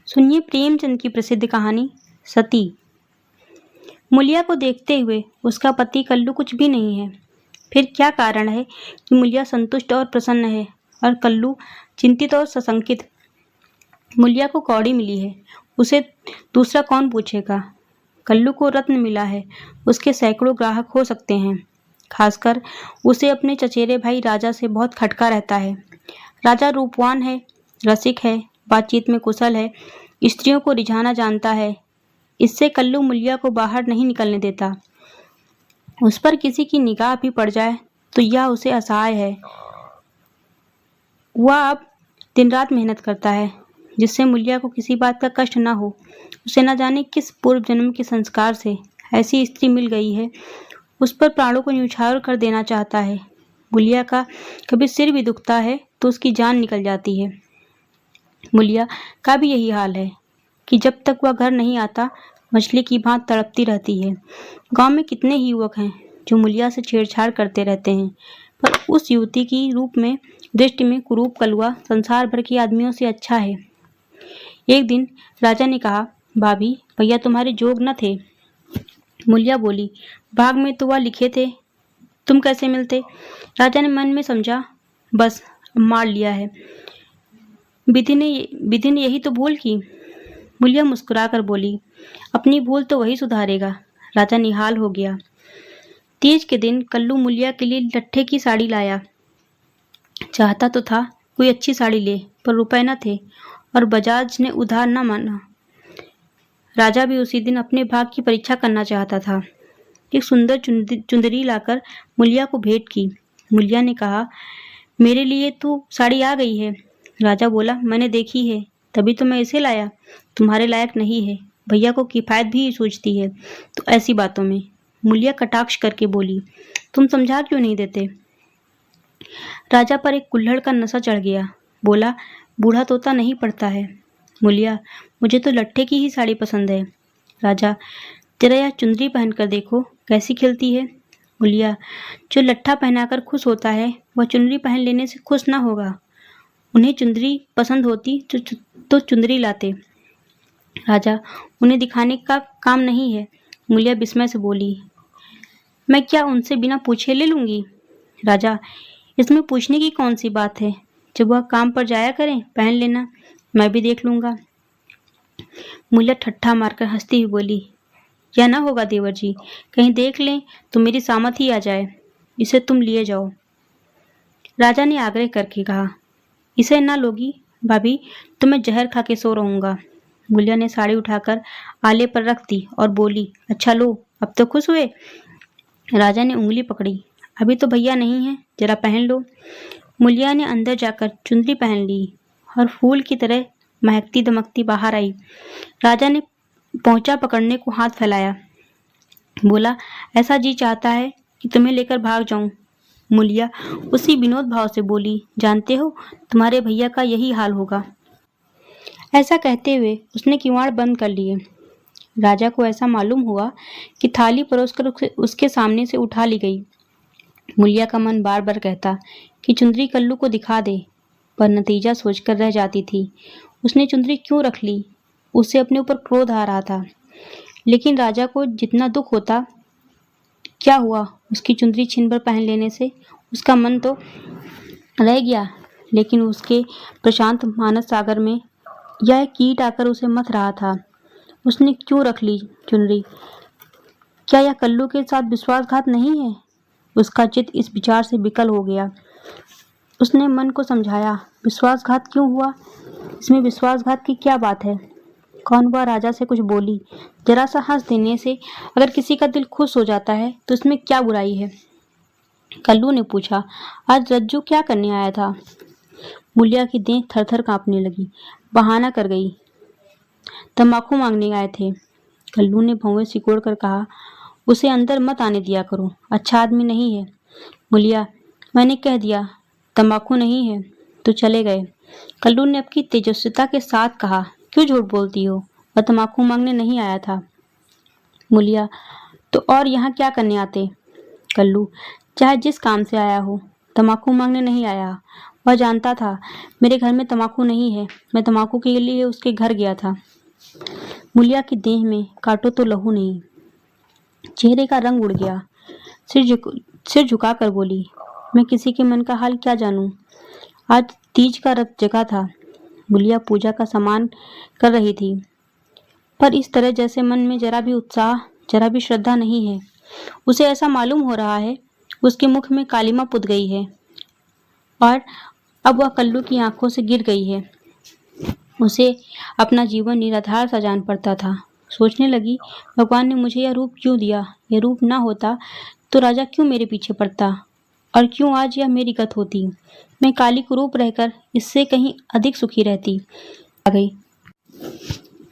सुनिए प्रेमचंद की प्रसिद्ध कहानी सती। मुलिया को देखते हुए उसका पति कल्लू कुछ भी नहीं है। फिर क्या कारण है कि मुलिया संतुष्ट और प्रसन्न है और कल्लू चिंतित और सशंकित। मुलिया को कौड़ी मिली है, उसे दूसरा कौन पूछेगा। कल्लू को रत्न मिला है, उसके सैकड़ों ग्राहक हो सकते हैं। खासकर उसे अपने चचेरे भाई राजा से बहुत खटका रहता है। राजा रूपवान है, रसिक है, बातचीत में कुशल है, स्त्रियों को रिझाना जानता है। इससे कल्लू मुलिया को बाहर नहीं निकलने देता। उस पर किसी की निगाह भी पड़ जाए तो यह उसे असहाय है। वह अब दिन रात मेहनत करता है जिससे मुलिया को किसी बात का कष्ट न हो। उसे न जाने किस पूर्व जन्म के संस्कार से ऐसी स्त्री मिल गई है, उस पर प्राणों को न्यौछावर कर देना चाहता है। मुलिया का कभी सिर भी दुखता है तो उसकी जान निकल जाती है। मुलिया का भी यही हाल है कि जब तक वह घर नहीं आता मछली की भांति तड़पती रहती है। गांव में कितने ही युवक हैं जो मुलिया से छेड़छाड़ करते रहते हैं, पर उस युवती की रूप में दृष्टि में कुरूप कलुआ संसार भर के आदमियों से अच्छा है। एक दिन राजा ने कहा, भाभी भैया तुम्हारे जोग न थे। मुलिया बोली, भाग में तो वह लिखे थे, तुम कैसे मिलते। राजा ने मन में समझा, बस मार लिया है, विधि ने यही तो भूल की। मुलिया मुस्कुराकर बोली, अपनी भूल तो वही सुधारेगा। राजा निहाल हो गया। तीज के दिन कल्लू मुलिया के लिए लट्ठे की साड़ी लाया। चाहता तो था कोई अच्छी साड़ी ले, पर रुपए न थे और बजाज ने उधार न माना। राजा भी उसी दिन अपने भाग की परीक्षा करना चाहता था। एक सुंदर चुंदरी लाकर मुलिया को भेंट की। मुलिया ने कहा, मेरे लिए तो साड़ी आ गई है। राजा बोला, मैंने देखी है, तभी तो मैं इसे लाया। तुम्हारे लायक नहीं है, भैया को किफायत भी सूझती है तो ऐसी बातों में। मुलिया कटाक्ष करके बोली, तुम समझा क्यों नहीं देते। राजा पर एक कुल्हड़ का नशा चढ़ गया। बोला, बूढ़ा तोता नहीं पड़ता है। मुलिया, मुझे तो लट्ठे की ही साड़ी पसंद है। राजा, जरा यह चुंदरी पहनकर देखो कैसी खिलती है। मुलिया, जो लट्ठा पहनाकर खुश होता है वह चुनरी पहन लेने से खुश ना होगा। उन्हें चुंदरी पसंद होती तो चुंदरी लाते। राजा, उन्हें दिखाने का काम नहीं है। मुलिया विस्मय से बोली, मैं क्या उनसे बिना पूछे ले लूंगी। राजा, इसमें पूछने की कौन सी बात है, जब वह काम पर जाया करें पहन लेना, मैं भी देख लूंगा। मुलिया ठट्ठा मारकर हंसती हुई बोली, यह ना होगा देवर जी, कहीं देख लें तो मेरी सामत ही आ जाए। इसे तुम लिए जाओ। राजा ने आग्रह करके कहा, इसे ना लोगी भाभी तो मैं जहर खा के सो रहूंगा। मुलिया ने साड़ी उठाकर आले पर रख दी और बोली, अच्छा लो, अब तो खुश हुए। राजा ने उंगली पकड़ी, अभी तो भैया नहीं है, जरा पहन लो। मुलिया ने अंदर जाकर चुंदरी पहन ली और फूल की तरह महकती दमकती बाहर आई। राजा ने पहुंचा पकड़ने को हाथ फैलाया। बोला, ऐसा जी चाहता है कि तुम्हें लेकर भाग जाऊं। मुलिया उसी विनोद भाव से बोली, जानते हो तुम्हारे भैया का यही हाल होगा। ऐसा कहते हुए उसने किवाड़ बंद कर लिए। राजा को ऐसा मालूम हुआ कि थाली परोसकर उसके सामने से उठा ली गई। मुलिया का मन बार बार कहता कि चुंदरी कल्लू को दिखा दे, पर नतीजा सोचकर रह जाती थी। उसने चुंदरी क्यों रख ली, उसे अपने ऊपर क्रोध आ रहा था। लेकिन राजा को जितना दुख होता, क्या हुआ उसकी चुंदरी छिन भर पहन लेने से, उसका मन तो रह गया। लेकिन उसके प्रशांत मानस सागर में यह कीट आकर उसे मथ रहा था। उसने क्यों रख ली चुनरी। क्या यह कल्लू के साथ विश्वासघात नहीं है। उसका चित्त इस विचार से विकल हो गया। उसने मन को समझाया, विश्वासघात क्यों हुआ, इसमें विश्वासघात की क्या बात है। कौन वह राजा से कुछ बोली, जरा सा हंस देने से अगर किसी का दिल खुश हो जाता है तो इसमें क्या बुराई है। कल्लू ने पूछा, आज रज्जू क्या करने आया था। मुलिया की देह थर थर कांपने लगी। बहाना कर गई, तंबाकू मांगने आए थे। कल्लू ने भौवें सिकोड़ कर कहा, उसे अंदर मत आने दिया करो, अच्छा आदमी नहीं है। मुलिया, मैंने कह दिया तंबाकू नहीं है, तो चले गए। कल्लू ने अपनी तेजस्विता के साथ कहा, क्यों झूठ बोलती हो, वह तंबाकू मांगने नहीं आया था। मुलिया, तो और यहाँ क्या करने आते। कल्लू, चाहे जिस काम से आया हो, तंबाकू मांगने नहीं आया, वह जानता था मेरे घर में तम्बाकू नहीं है। मैं तम्बाकू के लिए उसके घर गया था। मूलिया की देह में काटो तो लहू नहीं। चेहरे का रंग उड़ गया। सिर झुकाकर बोली, मैं किसी के मन का हाल क्या जानूं। आज तीज का रथ जगा था। मूलिया पूजा का सामान कर रही थी, पर इस तरह जैसे मन में जरा भी उत्साह, जरा भी श्रद्धा नहीं है। उसे ऐसा मालूम हो रहा है उसके मुख में कालिमा पुत गई है और अब वह कल्लू की आंखों से गिर गई है। उसे अपना जीवन निराधार सा जान पड़ता था। सोचने लगी, भगवान ने मुझे यह रूप क्यों दिया। यह रूप ना होता तो राजा क्यों मेरे पीछे पड़ता, और क्यों आज यह मेरी गत होती। मैं काली कुरूप रहकर इससे कहीं अधिक सुखी रहती। आ गई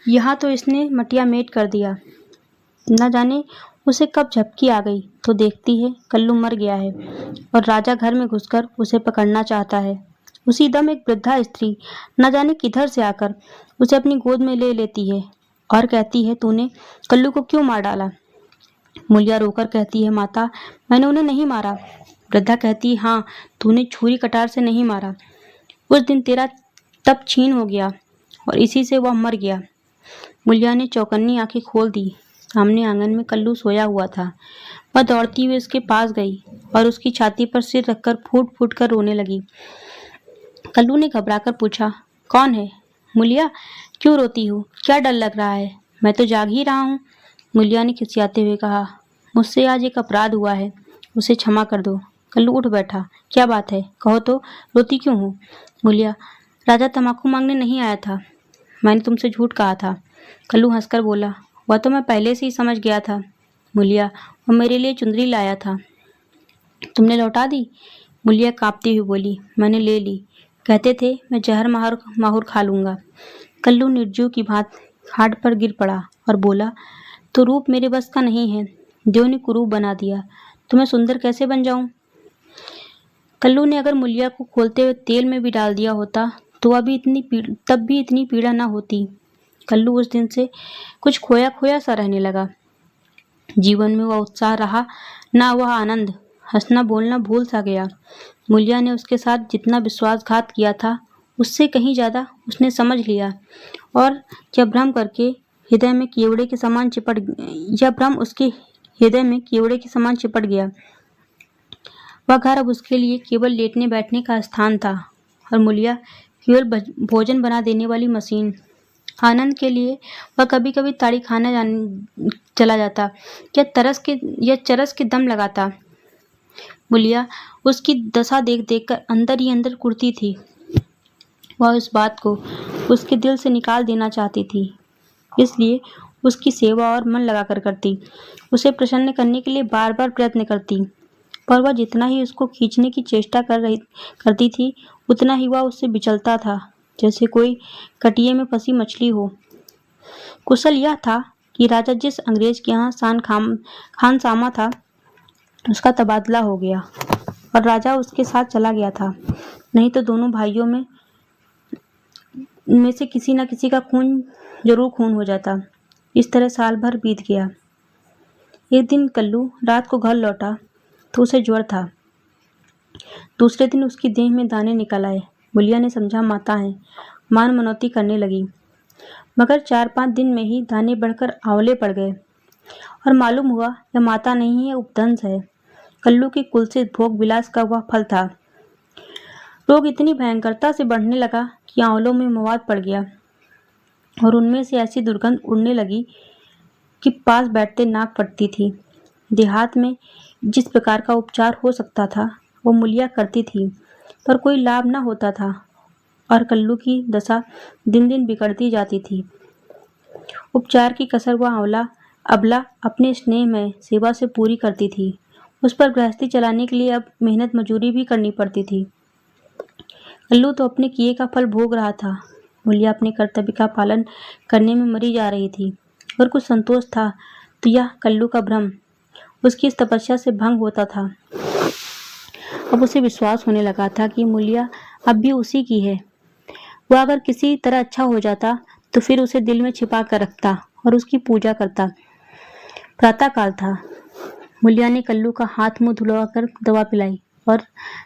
यहाँ तो इसने मटिया मेट कर दिया। न जाने उसे कब झपकी आ गई तो देखती है कल्लू मर गया है और राजा घर में घुसकर उसे पकड़ना चाहता है। उसी दम एक वृद्धा स्त्री न जाने किधर से आकर उसे अपनी गोद में ले लेती है और कहती है, तूने कल्लू को क्यों मार डाला। मूलिया रोकर कहती है, माता, मैंने उन्हें नहीं मारा। वृद्धा कहती है, हाँ, तूने छुरी कटार से नहीं मारा। उस दिन तेरा तप छीन हो गया और इसी से वह मर गया। मूलिया ने चौकन्नी आंखें खोल दी। सामने आंगन में कल्लू सोया हुआ था। वह दौड़ती हुई उसके पास गई और उसकी छाती पर सिर रखकर फूट फूट कर रोने लगी। कल्लू ने घबराकर पूछा, कौन है। मूलिया, क्यों रोती हो, क्या डर लग रहा है। मैं तो जाग ही रहा हूँ। मूलिया ने खिसियाते हुए कहा, मुझसे आज एक अपराध हुआ है, उसे क्षमा कर दो। कल्लू उठ बैठा। क्या बात है, कहो तो, रोती क्यों हो। मूलिया, राजा तम्बाकू मांगने नहीं आया था। मैंने तुमसे झूठ कहा था। कल्लू हंसकर बोला, वह तो मैं पहले से ही समझ गया था। मूलिया, वह मेरे लिए चुंदरी लाया था, तुमने लौटा दी। मूलिया कांपती हुई बोली, मैंने ले ली। कहते थे मैं जहर माहौर खा लूंगा। कल्लू निर्जीव की भांत खाट पर गिर पड़ा और बोला, तो रूप मेरे बस का नहीं है। देव ने कुरूप बना दिया, तो मैं सुंदर कैसे बन जाऊं। कल्लू ने अगर मूलिया को खोलते हुए तेल में भी डाल दिया होता तो तब भी इतनी पीड़ा न होती। कल्लू उस दिन से कुछ खोया खोया सा रहने लगा। जीवन में वह उत्साह रहा ना, वह आनंद। हंसना बोलना भूल सा गया। मूलिया ने उसके साथ जितना विश्वासघात किया था उससे कहीं ज्यादा उसने समझ लिया, और यह भ्रम उसके हृदय में कीवड़े के समान चिपट गया। वह घर अब उसके लिए केवल लेटने बैठने का स्थान था और मूलिया केवल भोजन बना देने वाली मशीन। आनंद के लिए वह कभी कभी ताड़ी खाने चला जाता या चरस के दम लगाता। मूलिया उसकी दशा देख देख कर अंदर ही अंदर कुढ़ती थी। वह उस बात को उसके दिल से निकाल देना चाहती थी, इसलिए उसकी सेवा और मन लगाकर करती, उसे प्रसन्न करने के लिए बार बार प्रयत्न करती। पर वह जितना ही उसको खींचने की चेष्टा करती थी, उतना ही वह उससे बिचलता था, जैसे कोई कटिए में फंसी मछली हो। कुशल यह था कि राजा जिस अंग्रेज के यहाँ खानसामा था उसका तबादला हो गया और राजा उसके साथ चला गया था, नहीं तो दोनों भाइयों में से किसी न किसी का जरूर खून हो जाता। इस तरह साल भर बीत गया। एक दिन कल्लू रात को घर लौटा तो उसे ज्वर था। दूसरे दिन उसकी देह में दाने निकल आए। मूलिया ने समझा माता है, मान मनौती करने लगी, मगर 4-5 दिन में ही दाने बढ़कर आंवले पड़ गए और मालूम हुआ यह माता नहीं है, उपदंश है। कल्लू के कुलसित भोग विलास का वह फल था। रोग इतनी भयंकरता से बढ़ने लगा कि आंवलों में मवाद पड़ गया और उनमें से ऐसी दुर्गंध उड़ने लगी कि पास बैठते नाक फटती थी। देहात में जिस प्रकार का उपचार हो सकता था वो मूलिया करती थी, पर कोई लाभ न होता था और कल्लू की दशा दिन दिन बिगड़ती जाती थी। उपचार की कसर वह अबला अपने स्नेह में सेवा से पूरी करती थी। उस पर गृहस्थी चलाने के लिए अब मेहनत मजूरी भी करनी पड़ती थी। कल्लू तो अपने किए का फल भोग रहा था। मूलिया अपने कर्तव्य का पालन करने में मरी जा रही थी। अगर कुछ संतोष था तो यह कल्लू का भ्रम उसकी इस तपस्या से भंग होता था। अब उसे विश्वास होने लगा था कि मूलिया अब भी उसी की है। वह अगर किसी तरह अच्छा हो जाता तो फिर उसे दिल में छिपा कर रखता और उसकी पूजा करता। प्रातः काल था। मूलिया ने कल्लू का हाथ मुंह धुलवाकर दवा पिलाई और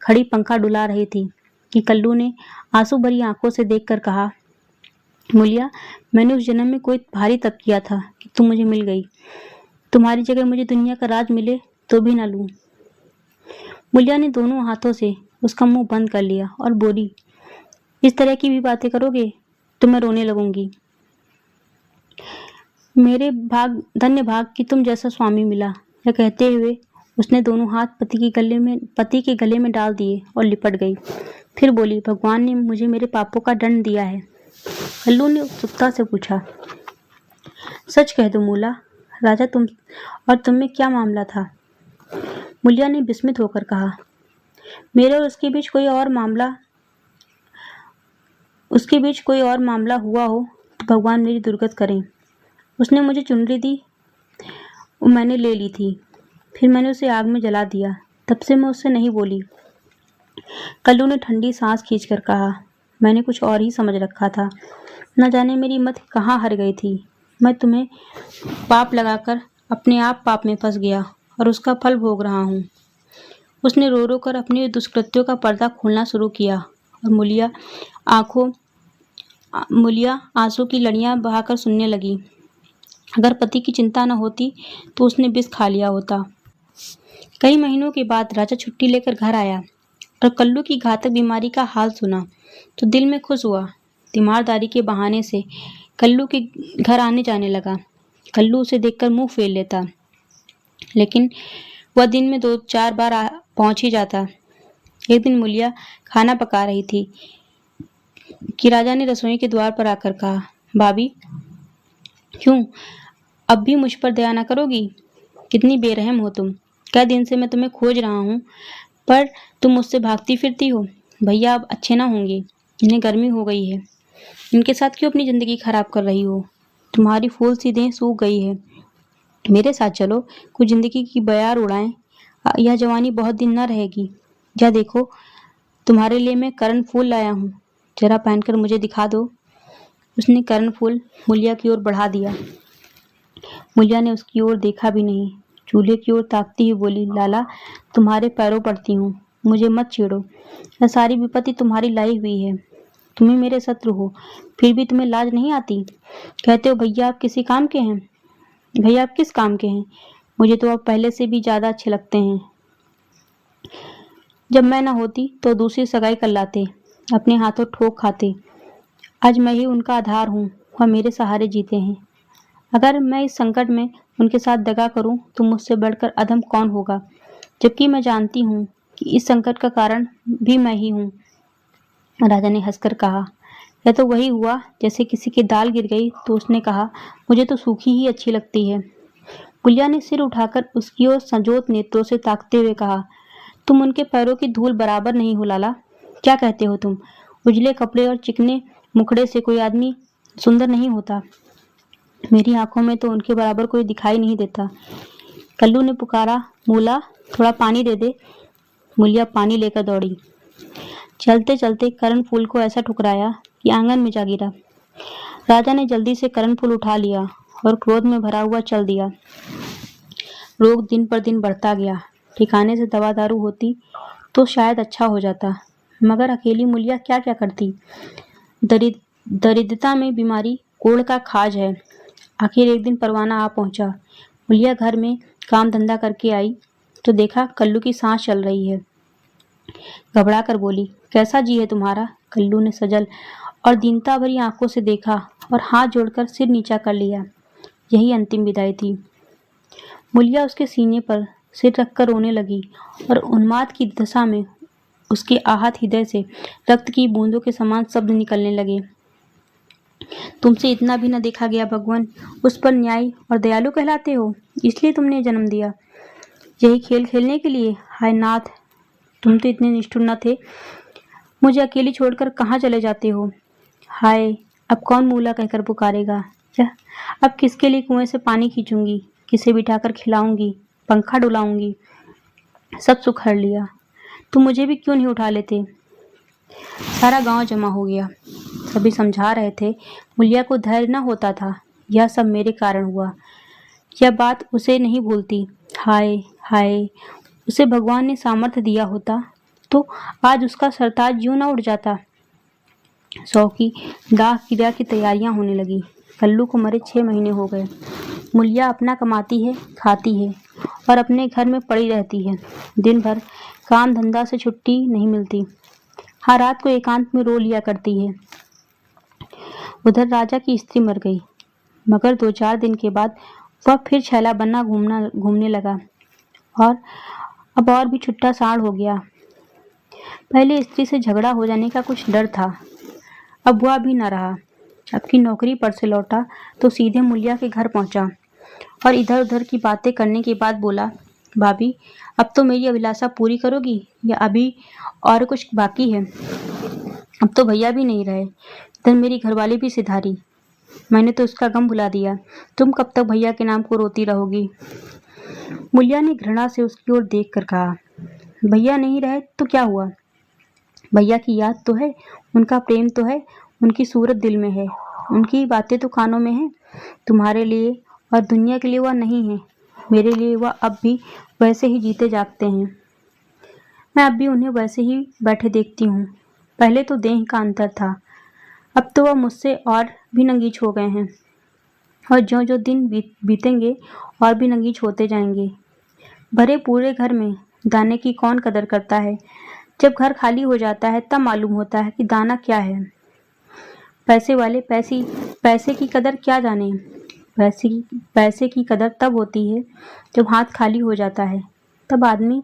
खड़ी पंखा डुला रही थी। कि कल्लू ने आंसू भरी आंखों से देखकर कहा, मूलिया, मैंने उस जन्म में कोई भारी तप किया था कि तुम मुझे मिल गई। तुम्हारी जगह मुझे दुनिया का राज मिले तो भी ना लूं। मूलिया ने दोनों हाथों से उसका मुंह बंद कर लिया और बोली, इस तरह की भी बातें करोगे तो मैं रोने लगूंगी। मेरे भाग धन्य भाग कि तुम जैसा स्वामी मिला। यह कहते हुए उसने दोनों हाथ पति के गले में डाल दिए और लिपट गई। फिर बोली, भगवान ने मुझे मेरे पापों का दंड दिया है। कल्लू ने उत्सुकता से पूछा, सच कह दो मूला, राजा तुम में क्या मामला था? मूलिया ने विस्मित होकर कहा, मेरे और उसके बीच कोई और मामला हुआ हो तो भगवान मेरी दुर्गत करें। उसने मुझे चुनरी दी, वो मैंने ले ली थी, फिर मैंने उसे आग में जला दिया। तब से मैं उससे नहीं बोली। कल्लू ने ठंडी सांस खींचकर कहा, मैंने कुछ और ही समझ रखा था। न जाने मेरी मत कहाँ हर गई थी। मैं तुम्हें पाप लगाकर अपने आप पाप में फंस गया और उसका फल भोग रहा हूँ। उसने रो रो कर अपने दुष्कृत्यों का पर्दा खोलना शुरू किया और मूलिया आंसू की लड़ियां बहाकर सुनने लगी। अगर पति की चिंता न होती तो उसने विष खा लिया होता। कई महीनों के बाद राजा छुट्टी लेकर घर आया और कल्लू की घातक बीमारी का हाल सुना तो दिल में खुश हुआ। तीमारदारी के बहाने से कल्लू के घर आने जाने लगा। कल्लू उसे देखकर मुंह फेर लेता, लेकिन वह दिन में 2-4 बार पहुंच ही जाता। एक दिन मूलिया खाना पका रही थी कि राजा ने रसोई के द्वार पर आकर कहा, भाभी, क्यों अब भी मुझ पर दया न करोगी? कितनी बेरहम हो तुम। कई दिन से मैं तुम्हें खोज रहा हूँ, पर तुम मुझसे भागती फिरती हो। भैया अब अच्छे ना होंगे, इन्हें गर्मी हो गई है। इनके साथ क्यों अपनी जिंदगी खराब कर रही हो? तुम्हारी फूल सी देह सूख गई है। मेरे साथ चलो, कुछ जिंदगी की बयार उड़ाएं। यह जवानी बहुत दिन न रहेगी। या देखो, तुम्हारे लिए मैं करण फूल लाया हूँ, जरा पहनकर मुझे दिखा दो। उसने करण फूल मूलिया की ओर बढ़ा दिया। मूलिया ने उसकी ओर देखा भी नहीं, चूल्हे की ओर ताकती ही बोली, लाला, तुम्हारे पैरों पड़ती हूँ, मुझे मत छेड़ो। यह सारी विपत्ति तुम्हारी लाई हुई है। तुम्हें मेरे शत्रु हो, फिर भी तुम्हें लाज नहीं आती। कहते हो भैया आप किसी काम के हैं। भैया आप किस काम के हैं? मुझे तो आप पहले से भी ज्यादा अच्छे लगते हैं। जब मैं न होती तो दूसरी सगाई कर लाते, अपने हाथों ठोक खाते। आज मैं ही उनका आधार हूँ, वह मेरे सहारे जीते हैं। अगर मैं इस संकट में उनके साथ दगा करूं तो मुझसे बढ़कर अधम कौन होगा, जबकि मैं जानती हूँ कि इस संकट का कारण भी मैं ही हूँ। राजा ने हंसकर कहा, यह तो वही हुआ जैसे किसी की दाल गिर गई तो उसने कहा, मुझे तो सूखी ही अच्छी लगती है। गुलिया ने सिर उठाकर उसकी ओर संजोत नेत्रों से ताकते हुए कहा, तुम उनके पैरों की धूल बराबर नहीं हो लाला। क्या कहते हो तुम? उजले कपड़े और चिकने मुखड़े से कोई आदमी सुंदर नहीं होता। मेरी आंखों में तो उनके बराबर कोई दिखाई नहीं देता। कल्लू ने पुकारा, मूला, थोड़ा पानी दे दे। मूलिया पानी लेकर दौड़ी। चलते चलते करण फूल को ऐसा ठुकराया कि आंगन में जा गिरा। राजा ने जल्दी से करण फूल उठा लिया और क्रोध में भरा हुआ चल दिया। रोग दिन पर दिन बढ़ता गया। ठिकाने से दवा दारू होती तो शायद अच्छा हो जाता, मगर अकेली मूलिया क्या क्या करती। दरिद्रता में बीमारी कोढ़ का खाज है। आखिर एक दिन परवाना आ पहुंचा। मूलिया घर में काम धंधा करके आई तो देखा कल्लू की सांस चल रही है। घबरा कर बोली, कैसा जी है तुम्हारा? कल्लू ने सजल और दीनता भरी आंखों से देखा और हाथ जोड़कर सिर नीचा कर लिया। यही अंतिम विदाई थी। मूलिया उसके सीने पर सिर रखकर रोने लगी और उन्माद की दशा में उसके आहत हृदय से रक्त की बूंदों के समान शब्द निकलने लगे। तुमसे इतना भी न देखा गया भगवान, उस पर न्यायी और दयालु कहलाते हो, इसलिए तुमने जन्म दिया, यही खेल खेलने के लिए? हाय नाथ, तुम तो इतने निष्ठुर न थे। मुझे अकेली छोड़कर कहाँ चले जाते हो? हाय, अब कौन मूला कहकर पुकारेगा? अब किसके लिए कुएं से पानी खींचूंगी, किसे बिठाकर खिलाऊंगी, पंखा डुलाऊंगी? सब सुख हर लिया, तुम मुझे भी क्यों नहीं उठा लेते? सारा गांव जमा हो गया। सभी समझा रहे थे मूलिया को धैर्य न होता था। यह सब मेरे कारण हुआ। यह बात उसे नहीं भूलती। हाय हाय, उसे भगवान ने सामर्थ्य दिया होता तो आज उसका सरताज यूं न उड़ जाता। सौ की दाह क्रिया की तैयारियां होने लगी। कल्लू को मरे 6 महीने हो गए। मुलिया अपना कमाती है, खाती है और अपने घर में पड़ी रहती है। दिन भर काम धंधा से छुट्टी नहीं मिलती। हाँ, रात को एकांत में रो लिया करती है। उधर राजा की स्त्री मर गई, मगर 2-4 दिन के बाद वह फिर छैला बन्ना घूमने लगा और अब और भी छुट्टा साड़ हो गया। पहले स्त्री से झगड़ा हो जाने का कुछ डर था, अब वह भी न रहा। जबकि नौकरी पर से लौटा तो सीधे मुलिया के घर पहुंचा और इधर उधर की बातें करने के बाद बोला, भाभी, अब तो मेरी अभिलाषा पूरी करोगी या अभी और कुछ बाकी है? अब तो भैया भी नहीं रहे, इधर मेरी घरवाली भी सिधारी। मैंने तो उसका गम भुला दिया। तुम कब तक भैया के नाम को रोती रहोगी? मुलिया ने घृणा से उसकी ओर देख कर कहा, भैया नहीं रहे तो क्या हुआ? भैया की याद तो है, उनका प्रेम तो है, उनकी सूरत दिल में है, उनकी बातें तो कानों में हैं। तुम्हारे लिए और दुनिया के लिए वह नहीं है, मेरे लिए वह अब भी वैसे ही जीते जागते हैं। मैं अब भी उन्हें वैसे ही बैठे देखती हूँ। पहले तो देह का अंतर था, अब तो वह मुझसे और भी नंगीच हो गए हैं और ज्यों-ज्यों दिन बीतेंगे और भी नंगीच होते जाएंगे। भरे पूरे घर में दाने की कौन कदर करता है? जब घर खाली हो जाता है तब मालूम होता है कि दाना क्या है। पैसे वाले पैसे की कदर क्या जाने। पैसे की कदर तब होती है जब हाथ खाली हो जाता है, तब आदमी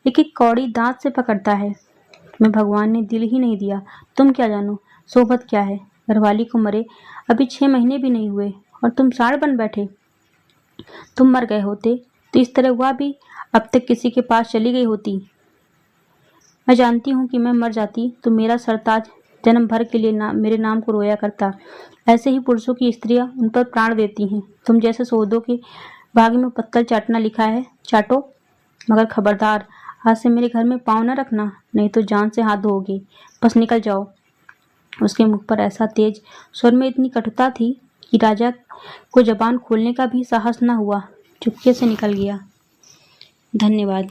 एक एक कौड़ी दांत से पकड़ता है। तुम्हें भगवान ने दिल ही नहीं दिया, तुम क्या जानो सोबत क्या है। घरवाली को मरे अभी 6 महीने भी नहीं हुए और तुम साड़ बन बैठे। तुम मर गए होते तो इस तरह वह भी अब तक किसी के पास चली गई होती। मैं जानती हूँ कि मैं मर जाती तो मेरा सरताज जन्म भर के लिए मेरे नाम को रोया करता। ऐसे ही पुरुषों की स्त्रियां उन पर प्राण देती हैं। तुम जैसे सौदों के भाग में पत्तल चाटना लिखा है, चाटो, मगर खबरदार, आज से मेरे घर में पाँव न रखना, नहीं तो जान से हाथ धोगे। बस निकल जाओ। उसके मुख पर ऐसा तेज स्वर में इतनी कटुता थी कि राजा को जबान खोलने का भी साहस न हुआ। चुपके से निकल गया। धन्यवाद।